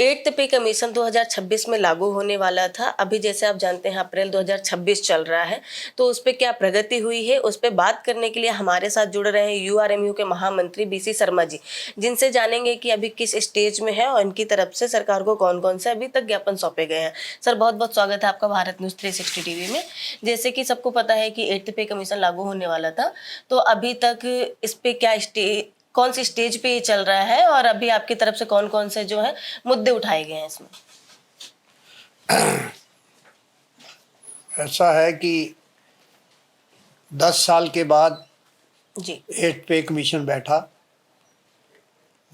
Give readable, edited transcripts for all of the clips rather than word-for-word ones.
Eighth pay commission 2026 में लागू होने वाला था। अभी जैसे आप जानते हैं अप्रैल 2026 चल रहा है, तो उस पे क्या प्रगति हुई है, उस पे बात करने के लिए हमारे साथ जुड़ रहे हैं यूआरएमयू के महामंत्री बीसी शर्मा जी, जिनसे जानेंगे कि अभी किस स्टेज में है और इनकी तरफ से सरकार को कौन कौन से अभी तक ज्ञापन सौंपे गए हैं। सर, बहुत बहुत स्वागत है आपका भारत न्यूज़ 360 टीवी में। जैसे कि सबको पता है कि एट्थ पे कमीशन लागू होने वाला था, तो अभी तक इस पे क्या कौन सी स्टेज पे ये चल रहा है और अभी आपकी तरफ से कौन कौन से जो है मुद्दे उठाए गए हैं इसमें? ऐसा है कि 10 साल के बाद जी। एट्थ पे कमीशन बैठा।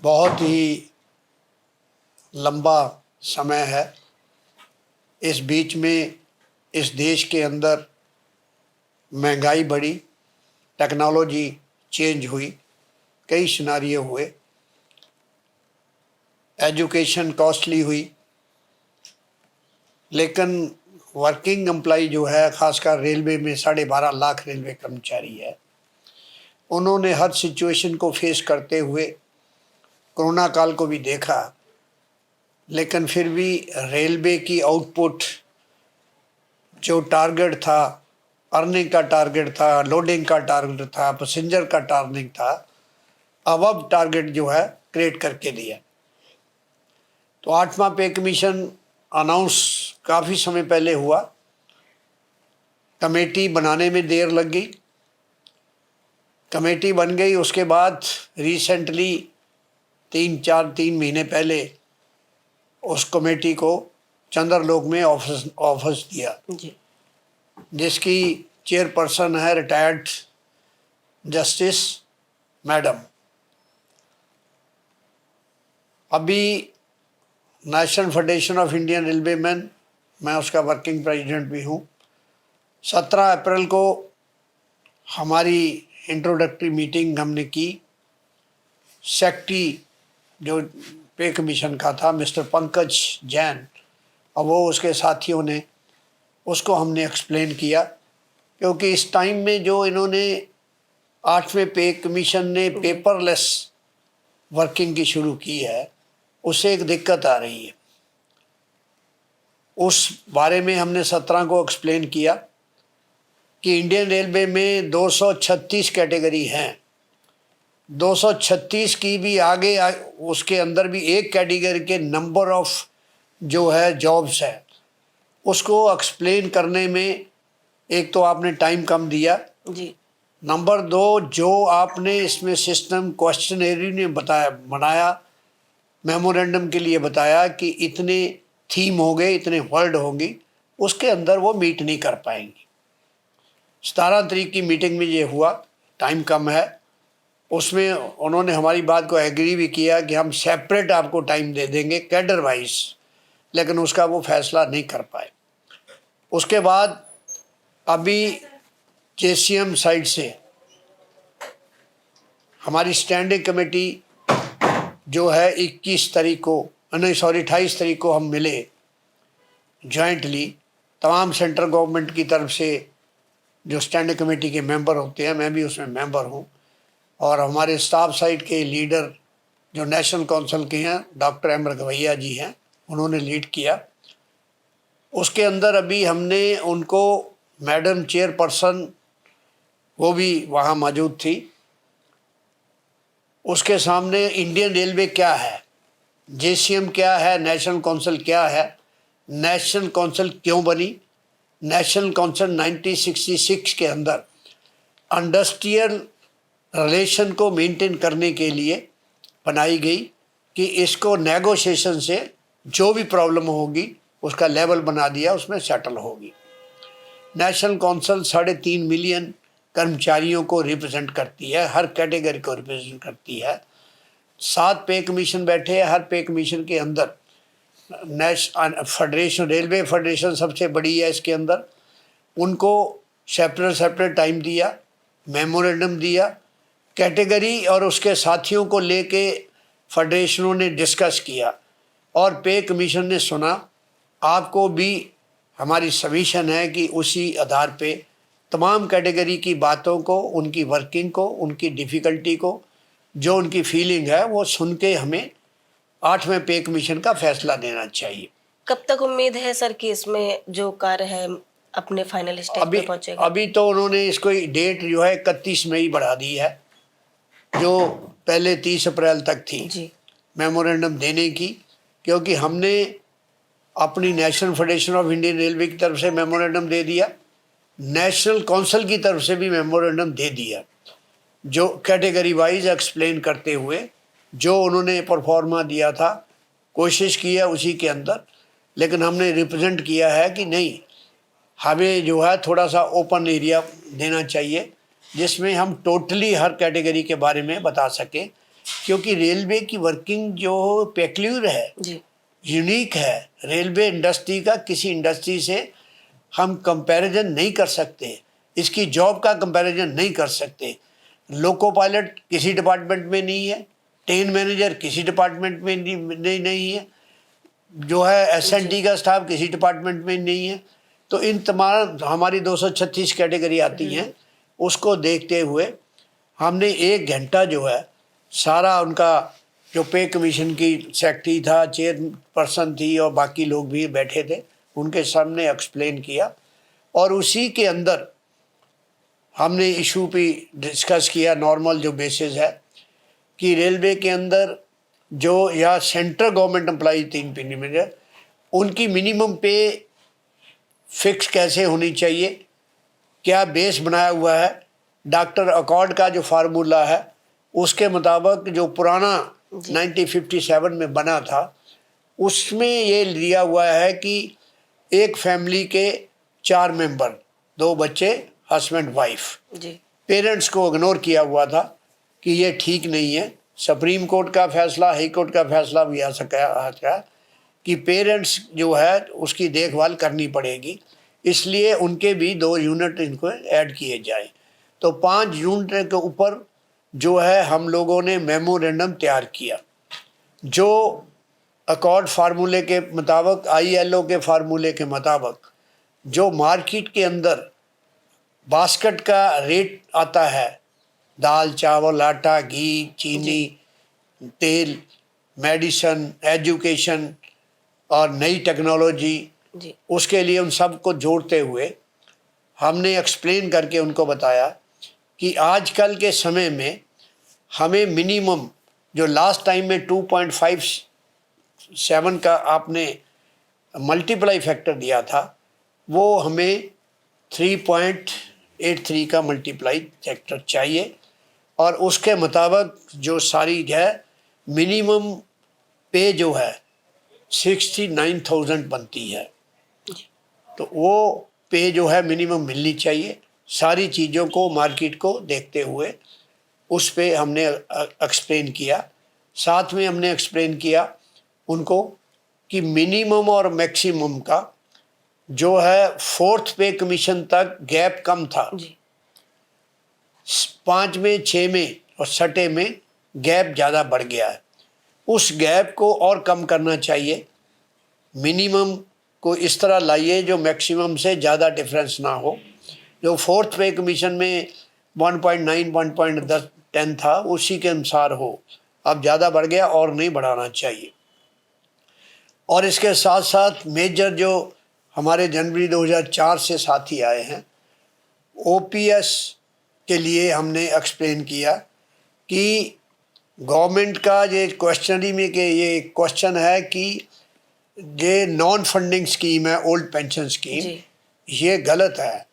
बहुत ही लंबा समय है। इस बीच में इस देश के अंदर महंगाई बढ़ी, टेक्नोलॉजी चेंज हुई, कई सिनारियो हुए, एजुकेशन कॉस्टली हुई, लेकिन वर्किंग एम्प्लॉय जो है, खासकर रेलवे में 12.5 लाख रेलवे कर्मचारी है, उन्होंने हर सिचुएशन को फेस करते हुए कोरोना काल को भी देखा, लेकिन फिर भी रेलवे की आउटपुट जो टारगेट था, अर्निंग का टारगेट था, लोडिंग का टारगेट था, पैसेंजर का टारगेट था, अब टारगेट जो है क्रिएट करके दिया। तो 8वां पे कमीशन अनाउंस काफ़ी समय पहले हुआ। कमेटी बनाने में देर लग गई, कमेटी बन गई, उसके बाद रिसेंटली 3 महीने पहले उस कमेटी को चंद्रलोक में ऑफिस दिया जी। जिसकी चेयरपर्सन है रिटायर्ड जस्टिस मैडम। अभी national federation of Indian railway man, मैं उसका वर्किंग प्रेसिडेंट भी हूँ। 17 अप्रैल को हमारी इंट्रोडक्टरी मीटिंग हमने की। सेक्रेटरी जो पे कमीशन का था मिस्टर पंकज जैन, और वो उसके साथियों ने उसको हमने एक्सप्लेन किया, क्योंकि इस टाइम में जो इन्होंने 8वें पे कमीशन ने पेपरलेस वर्किंग की शुरू की है, उससे एक दिक्कत आ रही है। उस बारे में हमने 17 को एक्सप्लेन किया कि इंडियन रेलवे में 236 कैटेगरी हैं, 236 की भी आगे उसके अंदर भी एक कैटेगरी के नंबर ऑफ जो है जॉब्स है, उसको एक्सप्लेन करने में एक तो आपने टाइम कम दिया जी। नंबर 2, जो आपने इसमें सिस्टम क्वेश्चनरी ने बनाया, मेमोरेंडम के लिए बताया कि इतने थीम हो गए, इतने वर्ड होंगी, उसके अंदर वो मीट नहीं कर पाएंगी। 17 तारीख की मीटिंग में ये हुआ, टाइम कम है, उसमें उन्होंने हमारी बात को एग्री भी किया कि हम सेपरेट आपको टाइम दे देंगे कैडर वाइज, लेकिन उसका वो फैसला नहीं कर पाए। उसके बाद अभी जेसीएम साइड से हमारी स्टैंडिंग कमेटी जो है 28 तारीख को हम मिले जॉइंटली। तमाम सेंट्रल गवर्नमेंट की तरफ से जो स्टैंडिंग कमेटी के मेंबर होते हैं, मैं भी उसमें मेंबर हूँ, और हमारे स्टाफ साइड के लीडर जो नेशनल काउंसिल के हैं डॉक्टर एम रघवैया जी हैं, उन्होंने लीड किया। उसके अंदर अभी हमने उनको, मैडम चेयरपर्सन वो भी वहाँ मौजूद थी, उसके सामने इंडियन रेलवे क्या है, जेसीएम क्या है, नेशनल काउंसिल क्या है, नेशनल काउंसिल क्यों बनी, नेशनल काउंसिल 1966 के अंदर इंडस्ट्रियल रिलेशन को मेंटेन करने के लिए बनाई गई कि इसको नेगोशिएशन से जो भी प्रॉब्लम होगी उसका लेवल बना दिया, उसमें सेटल होगी। नेशनल काउंसिल 3.5 मिलियन कर्मचारियों को रिप्रेजेंट करती है, हर कैटेगरी को रिप्रेजेंट करती है। 7 पे कमीशन बैठे हैं, हर पे कमीशन के अंदर फेडरेशन, रेलवे फेडरेशन सबसे बड़ी है इसके अंदर, उनको सेपरेट टाइम दिया, मेमोरेंडम दिया, कैटेगरी और उसके साथियों को लेके फेडरेशनों ने डिस्कस किया और पे कमीशन ने सुना। आपको भी हमारी सबमिशन है कि उसी आधार पे तमाम कैटेगरी की बातों को, उनकी वर्किंग को, उनकी डिफ़िकल्टी को, जो उनकी फीलिंग है वो सुन के हमें 8वें पे कमीशन का फैसला देना चाहिए। कब तक उम्मीद है सर कि इसमें जो कार्य है अपने फाइनल स्टेज पे पहुंचेगा? अभी तो उन्होंने इसको डेट जो है 31 मई बढ़ा दी है, जो पहले 30 अप्रैल तक थी जी मेमोरेंडम देने की, क्योंकि हमने अपनी national federation of Indian railway की तरफ से मेमोरेंडम दे दिया, नेशनल काउंसिल की तरफ से भी मेमोरेंडम दे दिया, जो कैटेगरी वाइज एक्सप्लेन करते हुए जो उन्होंने परफॉर्मा दिया था, कोशिश किया उसी के अंदर। लेकिन हमने रिप्रेजेंट किया है कि नहीं, हमें जो है थोड़ा सा ओपन एरिया देना चाहिए, जिसमें हम टोटली हर कैटेगरी के बारे में बता सकें, क्योंकि रेलवे की वर्किंग जो पेक्यूलियर है, जी यूनिक है। रेलवे इंडस्ट्री का किसी इंडस्ट्री से हम कंपैरिजन नहीं कर सकते, इसकी जॉब का कंपैरिजन नहीं कर सकते। लोको पायलट किसी डिपार्टमेंट में नहीं है, ट्रेन मैनेजर किसी डिपार्टमेंट में नहीं है, जो है एसएनटी का स्टाफ किसी डिपार्टमेंट में नहीं है। तो इन तमाम हमारी 236 कैटेगरी आती हैं, उसको देखते हुए हमने 1 घंटा जो है सारा उनका जो पे कमीशन की सेक्रेटरी था, चेयरपर्सन थी और बाकी लोग भी बैठे थे, उनके सामने एक्सप्लेन किया। और उसी के अंदर हमने इशू पे डिस्कस किया, नॉर्मल जो बेसिस है कि रेलवे के अंदर जो या सेंट्रल गवर्नमेंट एम्प्लॉई 3 पीनी में उनकी मिनिमम पे फिक्स कैसे होनी चाहिए, क्या बेस बनाया हुआ है। डॉक्टर अकॉर्ड का जो फार्मूला है उसके मुताबिक जो पुराना 1957 में बना था, उसमें ये लिया हुआ है कि एक फैमिली के 4 मेंबर, 2 बच्चे, हस्बैंड वाइफ, पेरेंट्स को इग्नोर किया हुआ था कि ये ठीक नहीं है। सुप्रीम कोर्ट का फैसला, हाई कोर्ट का फैसला भी आ सका कि पेरेंट्स जो है उसकी देखभाल करनी पड़ेगी, इसलिए उनके भी 2 यूनिट इनको ऐड किए जाए। तो 5 यूनिट के ऊपर जो है हम लोगों ने मेमोरेंडम तैयार किया, जो अकॉर्ड फार्मूले के मुताबिक, ILO के फार्मूले के मुताबिक जो मार्केट के अंदर बास्केट का रेट आता है, दाल, चावल, आटा, घी, चीनी, तेल, मेडिसन, एजुकेशन और नई टेक्नोलॉजी, उसके लिए उन सब को जोड़ते हुए हमने एक्सप्लेन करके उनको बताया कि आजकल के समय में हमें मिनिमम जो लास्ट टाइम में 2.57 का आपने मल्टीप्लाई फैक्टर दिया था, वो हमें 3.83 का मल्टीप्लाई फैक्टर चाहिए। और उसके मुताबिक जो सारी है मिनिमम पे जो है 69,000 बनती है, तो वो पे जो है मिनिमम मिलनी चाहिए। सारी चीज़ों को, मार्केट को देखते हुए उस पे हमने एक्सप्लेन किया। साथ में हमने एक्सप्लेन किया उनको कि मिनिमम और मैक्सिमम का जो है 4th पे कमीशन तक गैप कम था, 5 में, 6 में और 6 में गैप ज़्यादा बढ़ गया है। उस गैप को और कम करना चाहिए, मिनिमम को इस तरह लाइए जो मैक्सिमम से ज़्यादा डिफरेंस ना हो। जो 4th पे कमीशन में 1.9, 1.10 था, उसी के अनुसार हो। अब ज़्यादा बढ़ गया और नहीं बढ़ाना चाहिए। और इसके साथ साथ मेजर जो हमारे जनवरी 2004 से साथी आए हैं, OPS के लिए हमने एक्सप्लेन किया कि गवर्नमेंट का ये क्वेश्चनरी में कि ये क्वेश्चन है कि ये नॉन फंडिंग स्कीम है, ओल्ड पेंशन स्कीम, ये गलत है।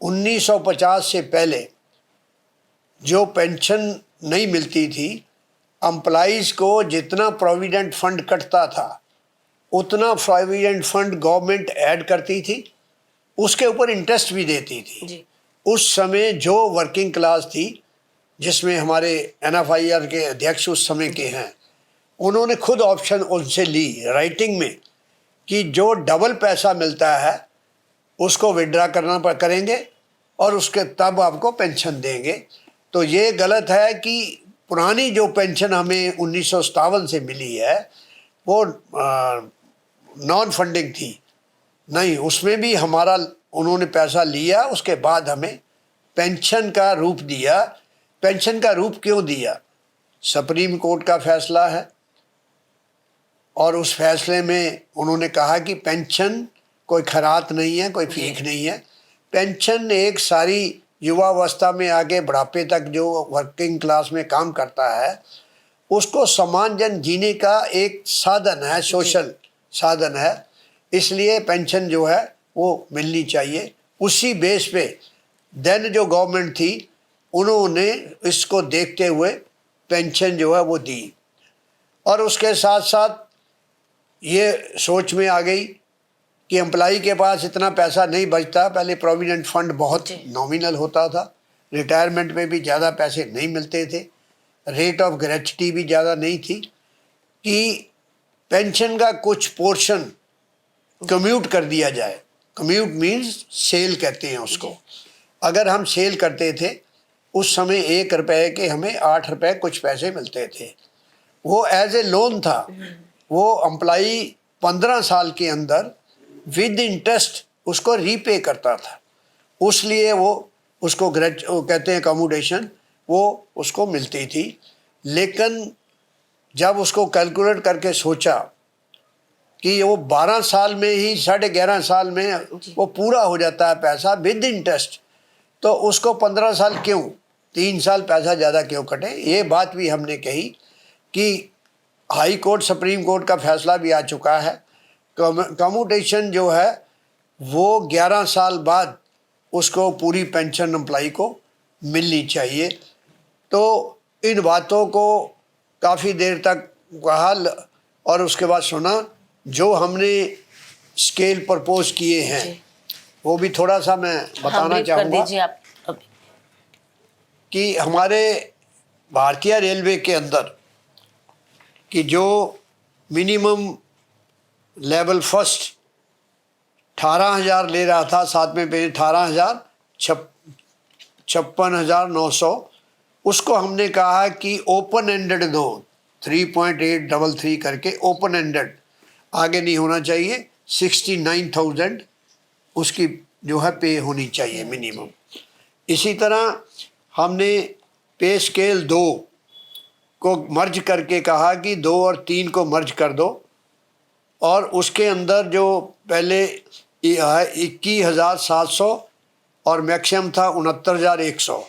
1950 से पहले जो पेंशन नहीं मिलती थी, एम्प्लॉइज़ को जितना प्रोविडेंट फंड कटता था उतना प्रोविडेंट फंड गवर्नमेंट ऐड करती थी, उसके ऊपर इंटरेस्ट भी देती थी। उस समय जो वर्किंग क्लास थी, जिसमें हमारे NFIR के अध्यक्ष उस समय के हैं, उन्होंने खुद ऑप्शन उनसे ली राइटिंग में कि जो डबल पैसा मिलता है उसको विड्रा करना करेंगे और उसके तब आपको पेंशन देंगे। तो ये गलत है कि पुरानी जो पेंशन हमें 1957 से मिली है वो नॉन फंडिंग थी, नहीं, उसमें भी हमारा उन्होंने पैसा लिया, उसके बाद हमें पेंशन का रूप दिया। पेंशन का रूप क्यों दिया? सुप्रीम कोर्ट का फैसला है, और उस फैसले में उन्होंने कहा कि पेंशन कोई खरात नहीं है, कोई फीक नहीं है। पेंशन एक सारी युवावस्था में आगे बुढ़ापे तक जो वर्किंग क्लास में काम करता है उसको समान जन जीने का एक साधन है, सोशल साधन है। इसलिए पेंशन जो है वो मिलनी चाहिए। उसी बेस पे देन जो गवर्नमेंट थी उन्होंने इसको देखते हुए पेंशन जो है वो दी। और उसके साथ साथ ये सोच में आ गई कि एम्प्लॉई के पास इतना पैसा नहीं बचता। पहले प्रोविडेंट फंड बहुत नॉमिनल होता था, रिटायरमेंट में भी ज़्यादा पैसे नहीं मिलते थे, रेट ऑफ ग्रेच्युटी भी ज़्यादा नहीं थी, कि पेंशन का कुछ पोर्शन कम्यूट कर दिया जाए। कम्यूट मीन्स सेल कहते हैं उसको। अगर हम सेल करते थे उस समय 1 रुपए के हमें 8 रुपए कुछ पैसे मिलते थे। वो एज ए लोन था। वो एम्प्लॉई 15 साल के अंदर विद इंटरेस्ट उसको रीपे करता था। उसलिए वो उसको वो कहते हैं अकोमोडेशन, वो उसको मिलती थी। लेकिन जब उसको कैलकुलेट करके सोचा कि वो 12 साल में ही 11.5 साल में वो पूरा हो जाता है पैसा विद इंटरेस्ट, तो उसको 15 साल क्यों, 3 साल पैसा ज़्यादा क्यों कटे। ये बात भी हमने कही कि हाई कोर्ट सुप्रीम कोर्ट का फैसला भी आ चुका है। कम्यूटेशन जो है वो 11 साल बाद उसको पूरी पेंशन एम्प्लॉई को मिलनी चाहिए। तो इन बातों को काफ़ी देर तक कहा और उसके बाद सुना। जो हमने स्केल प्रपोज किए हैं वो भी थोड़ा सा मैं बताना चाहूँगा कि हमारे भारतीय रेलवे के अंदर कि जो मिनिमम लेवल फर्स्ट 18,000 ले रहा था, साथ में पे 18,000 56,900, उसको हमने कहा कि ओपन एंडेड दो, 3.833 करके ओपन एंडेड, आगे नहीं होना चाहिए। 69,000 उसकी जो है पे होनी चाहिए मिनिमम। इसी तरह हमने पे स्केल 2 को मर्ज करके कहा कि 2 और 3 को मर्ज कर दो, और उसके अंदर जो पहले 21,700 और मैक्सिमम था 69,100,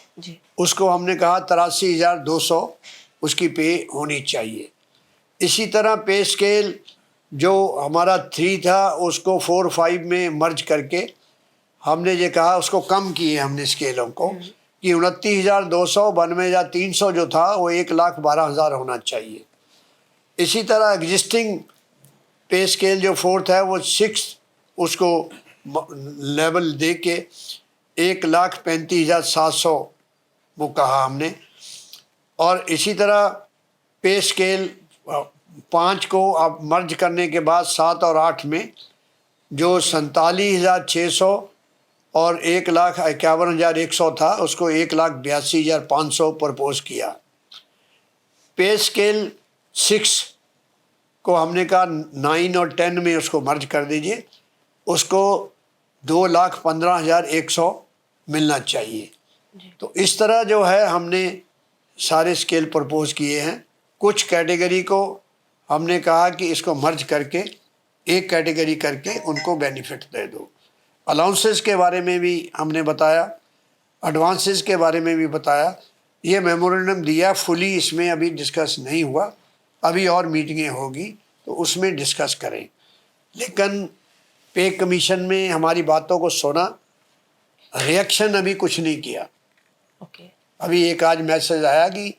उसको हमने कहा 83,200 उसकी पे होनी चाहिए। इसी तरह पे स्केल जो हमारा 3 था उसको 4, 5 में मर्ज करके हमने ये कहा, उसको कम किए हमने स्केलों को कि 29,200, 92,300 जो था वो 1,12,000 होना चाहिए। इसी तरह एग्जिस्टिंग पे स्केल जो 4th है वो 6 उसको लेवल दे के 1,35,700 वो कहा हमने। और इसी तरह पे स्केल 5 को अब मर्ज करने के बाद 7 और 8 में जो 47,600 और 1,51,100 था उसको 1,82,500 प्रपोज किया। पे स्केल 6 को हमने कहा 9 और 10 में उसको मर्ज कर दीजिए, उसको 2,15,100 मिलना चाहिए। तो इस तरह जो है हमने सारे स्केल प्रपोज किए हैं। कुछ कैटेगरी को हमने कहा कि इसको मर्ज करके एक कैटेगरी करके उनको बेनिफिट दे दो। अलाउंसेस के बारे में भी हमने बताया, एडवांसेस के बारे में भी बताया। ये मेमोरेंडम दिया, फुली इसमें अभी डिस्कस नहीं हुआ, अभी और मीटिंगें होगी तो उसमें डिस्कस करें। लेकिन पे कमीशन में हमारी बातों को सुना, रिएक्शन अभी कुछ नहीं किया। अभी एक आज मैसेज आया कि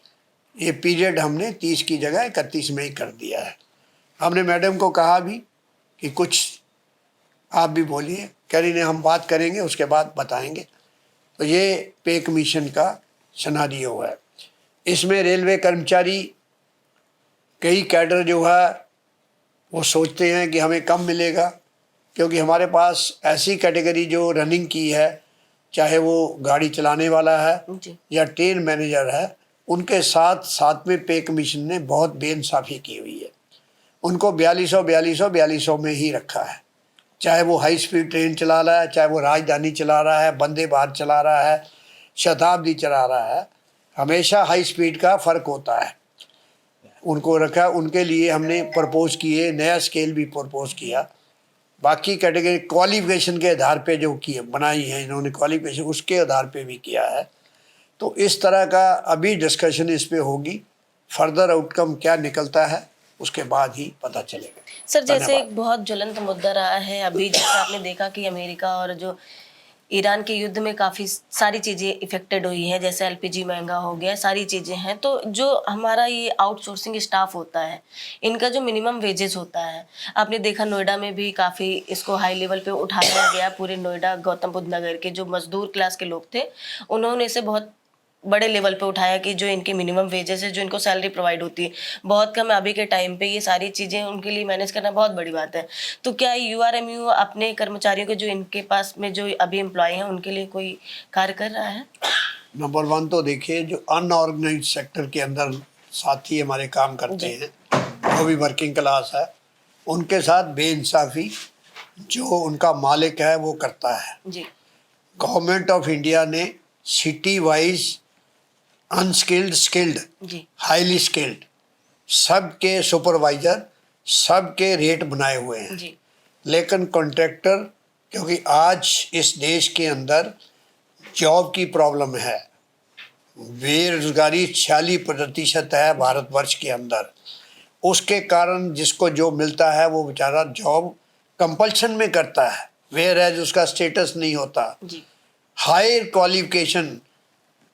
ये पीरियड हमने 30 की जगह 31 में ही कर दिया है। हमने मैडम को कहा भी कि कुछ आप भी बोलिए, कह रही ने हम बात करेंगे उसके बाद बताएंगे। तो ये पे कमीशन का सिनेरियो है। इसमें रेलवे कर्मचारी कई कैडर जो है वो सोचते हैं कि हमें कम मिलेगा, क्योंकि हमारे पास ऐसी कैटेगरी जो रनिंग की है, चाहे वो गाड़ी चलाने वाला है या ट्रेन मैनेजर है, उनके साथ साथ में पे कमीशन ने बहुत बेइंसाफ़ी की हुई है। उनको 4200 में ही रखा है, चाहे वो हाई स्पीड ट्रेन चला रहा है, चाहे वो राजधानी चला रहा है, वंदे भारत चला रहा है, शताब्दी चला रहा है, हमेशा हाई स्पीड का फ़र्क होता है। उनको रखा। उनके लिए हमने प्रपोज किए, नया स्केल भी प्रपोज किया। बाकी कैटेगरी क्वालिफिकेशन के आधार पे जो किए बनाई है इन्होंने, क्वालिफिकेशन उसके आधार पे भी किया है। तो इस तरह का अभी डिस्कशन इस पे होगी, फर्दर आउटकम क्या निकलता है उसके बाद ही पता चलेगा। सर जैसे धन्यवाद। एक बहुत ज्वलंत मुद्दा रहा है अभी, जैसे आपने देखा कि अमेरिका और जो ईरान के युद्ध में काफ़ी सारी चीज़ें इफेक्टेड हुई हैं, जैसे एलपीजी महंगा हो गया, सारी चीज़ें हैं। तो जो हमारा ये आउटसोर्सिंग स्टाफ होता है, इनका जो मिनिमम वेजेस होता है, आपने देखा नोएडा में भी काफ़ी इसको हाई लेवल पे उठाया गया। पूरे नोएडा गौतम बुद्ध नगर के जो मजदूर क्लास के लोग थे, उन्होंने इसे बहुत बड़े लेवल पे उठाया कि जो इनके मिनिमम वेजेस है, जो इनको सैलरी प्रोवाइड होती है, बहुत कम है। अभी के टाइम पे ये सारी चीज़ें उनके लिए मैनेज करना बहुत बड़ी बात है। तो क्या यूआरएमयू अपने कर्मचारियों के जो इनके पास में जो अभी एम्प्लॉय हैं उनके लिए कोई कार्य कर रहा है? नंबर वन तो देखिए, जो अनऑर्गेनाइज सेक्टर के अंदर साथी हमारे काम करते जी। हैं, वो भी वर्किंग क्लास है, उनके साथ बेइंसाफ़ी जो उनका मालिक है वो करता है। जी। गवर्नमेंट ऑफ इंडिया ने सिटी वाइज अनस्किल्ड, स्किल्ड, जी। हाईली स्किल्ड सबके सुपरवाइजर, सबके रेट बनाए हुए हैं। जी। लेकिन कॉन्ट्रैक्टर, क्योंकि आज इस देश के अंदर जॉब की प्रॉब्लम है, बेरोजगारी 46% है भारतवर्ष के अंदर, उसके कारण जिसको जो मिलता है वो बेचारा जॉब कंपल्शन में करता है, वेयर एज उसका स्टेटस नहीं होता। जी। हायर क्वालिफिकेशन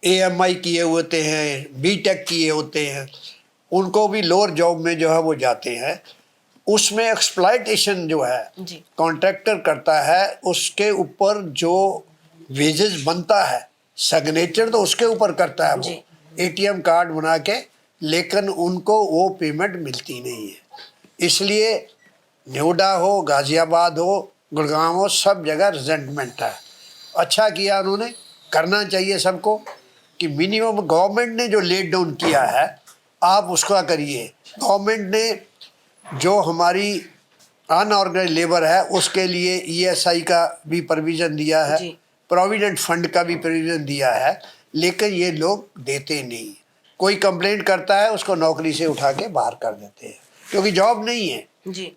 एएमआई किए होते हैं, बीटेक किए होते हैं, उनको भी लोअर जॉब में जो है वो जाते हैं। उसमें एक्सप्लॉयटेशन जो है जी। कॉन्ट्रैक्टर करता है, उसके ऊपर जो वेजेस बनता है, सिग्नेचर तो उसके ऊपर करता है वो, जी। एटीएम कार्ड बना के, लेकिन उनको वो पेमेंट मिलती नहीं है। इसलिए नोएडा हो, गाजियाबाद हो, गुड़गांव हो, सब जगह रिजेंटमेंट है। अच्छा किया उन्होंने, करना चाहिए सबको कि मिनिमम गवर्नमेंट ने जो लेट डाउन किया है आप उसका करिए। गवर्नमेंट ने जो हमारी अनऑर्गेनाइज लेबर है उसके लिए ईएसआई का भी प्रोविज़न दिया है, जी। प्रोविडेंट फंड का भी प्रोविज़न दिया है, लेकिन ये लोग देते नहीं। कोई कंप्लेंट करता है उसको नौकरी से उठा के बाहर कर देते हैं, क्योंकि जॉब नहीं है। जी।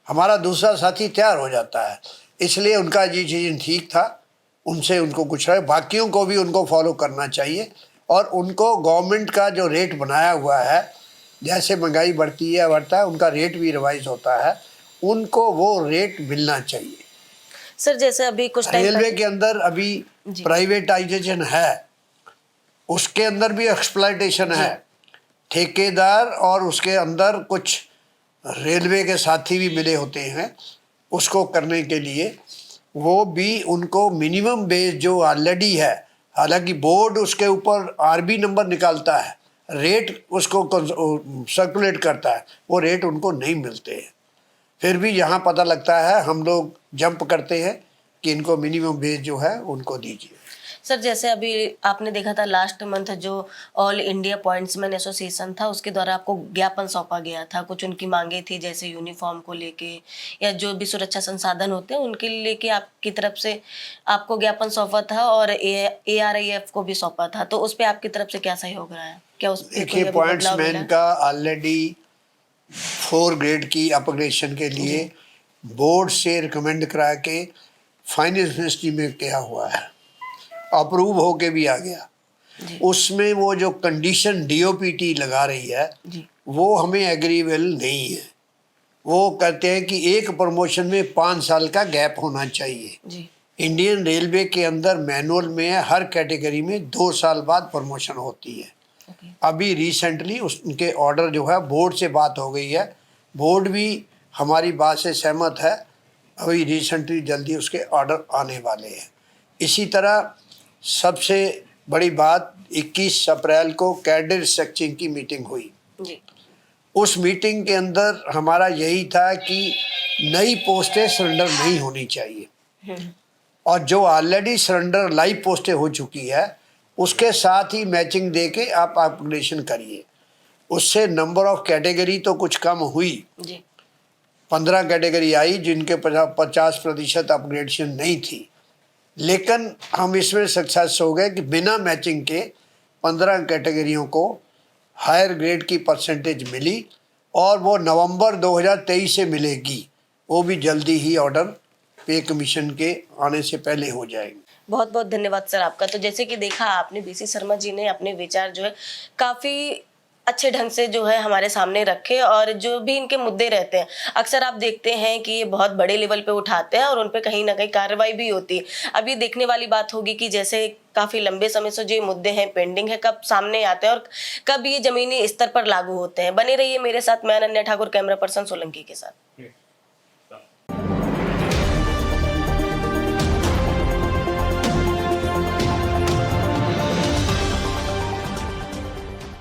हमारा दूसरा साथी तैयार हो जाता है। इसलिए उनका डिसीजन ठीक था, उनसे उनको कुछ है, बाकियों को भी उनको फॉलो करना चाहिए। और उनको गवर्नमेंट का जो रेट बनाया हुआ है, जैसे महंगाई बढ़ती है बढ़ता है, उनका रेट भी रिवाइज होता है, उनको वो रेट मिलना चाहिए। सर जैसे अभी कुछ टाइम रेलवे के अंदर अभी जी। प्राइवेटाइजेशन है, उसके अंदर भी एक्सप्लॉयटेशन जी। है। ठेकेदार और उसके अंदर कुछ रेलवे के साथी भी मिले होते हैं उसको करने के लिए, वो भी उनको मिनिमम बेस जो ऑलरेडी है, हालांकि बोर्ड उसके ऊपर आरबी नंबर निकालता है, रेट उसको सर्कुलेट करता है, वो रेट उनको नहीं मिलते हैं। फिर भी यहाँ पता लगता है, हम लोग जंप करते हैं कि इनको मिनिमम बेस जो है उनको दीजिए। सर जैसे अभी आपने देखा था लास्ट मंथ जो ऑल इंडिया पॉइंट्समैन एसोसिएशन था, उसके द्वारा आपको ज्ञापन सौंपा गया था। कुछ उनकी मांगे थी, जैसे यूनिफॉर्म को लेके या जो भी सुरक्षा संसाधन होते हैं उनके लेके आपकी तरफ से आपको ज्ञापन सौंपा था, और ARIF को भी सौंपा था। तो उस पर आपकी तरफ से क्या सहयोग रहा है? क्या उस पर कोई देखिए, अभी बदलाव मिला पॉइंट्समैन है? का ऑलरेडी 4 ग्रेड की अपग्रेडेशन के लिए बोर्ड से रिकमेंड करा के फाइनेंस मिनिस्ट्री में किया हुआ है, अप्रूव होके भी आ गया। जी। उसमें वो जो कंडीशन DOPT लगा रही है जी। वो हमें एग्रीवेबल नहीं है। वो कहते हैं कि एक प्रमोशन में 5 साल का गैप होना चाहिए। जी। इंडियन रेलवे के अंदर मैनुअल में हर कैटेगरी में 2 साल बाद प्रमोशन होती है। ओके। अभी रिसेंटली उनके ऑर्डर जो है बोर्ड से बात हो गई है, बोर्ड भी हमारी बात से सहमत है, अभी रिसेंटली जल्दी उसके ऑर्डर आने वाले हैं। इसी तरह सबसे बड़ी बात, 21 अप्रैल को कैडर स्ट्रक्चरिंग की मीटिंग हुई। जी। उस मीटिंग के अंदर हमारा यही था कि नई पोस्टें सरेंडर नहीं होनी चाहिए, और जो ऑलरेडी सरेंडर लाइव पोस्टें हो चुकी है उसके साथ ही मैचिंग दे के आप अपग्रेडेशन करिए। उससे नंबर ऑफ कैटेगरी तो कुछ कम हुई, जी। 15 कैटेगरी आई जिनके 50% अपग्रेडेशन नहीं थी, लेकिन हम इसमें सक्सेस हो गए कि बिना मैचिंग के 15 कैटेगरियों को हायर ग्रेड की परसेंटेज मिली और वो नवंबर 2023 से मिलेगी। वो भी जल्दी ही ऑर्डर पे कमीशन के आने से पहले हो जाएंगे। बहुत बहुत धन्यवाद सर आपका। तो जैसे कि देखा आपने, बीसी शर्मा जी ने अपने विचार जो है काफ़ी अच्छे ढंग से जो है हमारे सामने रखे, और जो भी इनके मुद्दे रहते हैं अक्सर आप देखते हैं कि ये बहुत बड़े लेवल पे उठाते हैं और उन पे कहीं ना कहीं कार्रवाई भी होती है। अब ये देखने वाली बात होगी कि जैसे काफ़ी लंबे समय से जो ये मुद्दे हैं पेंडिंग है, कब सामने आते हैं और कब ये जमीनी स्तर पर लागू होते हैं। बने रहिए मेरे साथ, मैं अनन्या ठाकुर, कैमरा पर्सन सोलंकी के साथ।